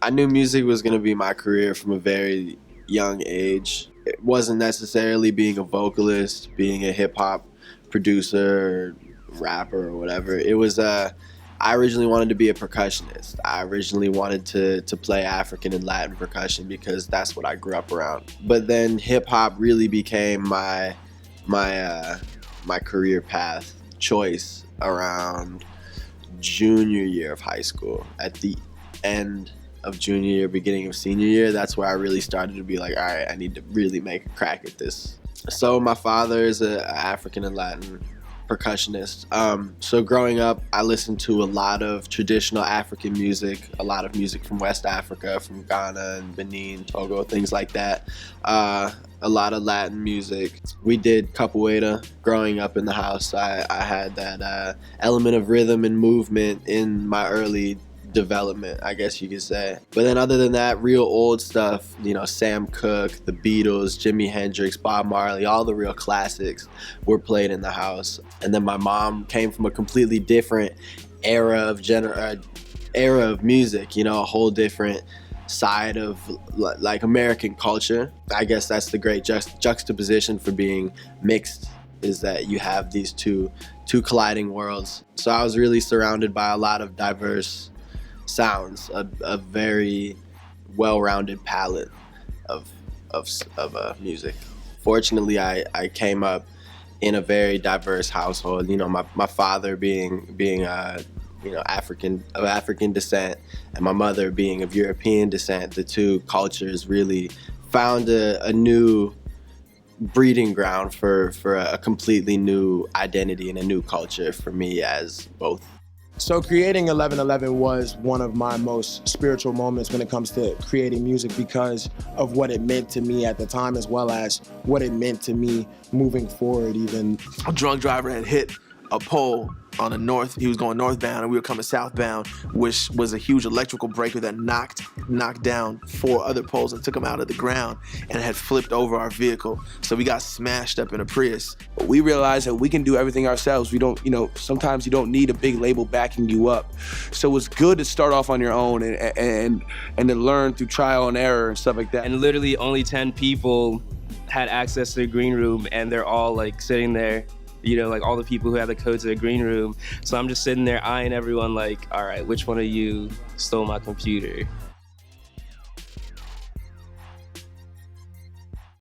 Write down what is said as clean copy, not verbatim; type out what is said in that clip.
I knew music was going to be my career from a very young age. It wasn't necessarily being a vocalist, being a hip hop producer, or rapper, or whatever. It was I originally wanted to be a percussionist. I originally wanted to play African and Latin percussion because that's what I grew up around. But then hip hop really became my career path choice around junior year of high school. At the end of junior year, beginning of senior year, that's where I really started to be like, all right, I need to really make a crack at this. So my father is an African and Latin percussionist. So growing up, I listened to a lot of traditional African music, a lot of music from West Africa, from Ghana and Benin, Togo, things like that. A lot of Latin music. We did capoeira growing up in the house. I had that element of rhythm and movement in my early development, I guess you could say. But then other than that, real old stuff, you know, Sam Cooke, the Beatles, Jimi Hendrix, Bob Marley, all the real classics were played in the house. And then my mom came from a completely different era of music, you know, a whole different side of like American culture. I guess that's the great juxtaposition for being mixed, is that you have these two colliding worlds. So I was really surrounded by a lot of diverse sounds, a very well-rounded palette of music. Fortunately, I came up in a very diverse household. You know, my father being you know, of African descent, and my mother being of European descent. The two cultures really found a new breeding ground for a completely new identity and a new culture for me as both. So creating 1111 was one of my most spiritual moments when it comes to creating music, because of what it meant to me at the time, as well as what it meant to me moving forward even. A drunk driver had hit a pole on the north. He was going northbound and we were coming southbound, which was a huge electrical breaker that knocked down 4 other poles and took them out of the ground and had flipped over our vehicle. So we got smashed up in a Prius. But we realized that we can do everything ourselves. We don't, you know, sometimes you don't need a big label backing you up. So it's good to start off on your own and to learn through trial and error and stuff like that. And literally only 10 people had access to the green room, and they're all like sitting there, you know, like all the people who have the code to the green room. So I'm just sitting there eyeing everyone like, all right, which one of you stole my computer?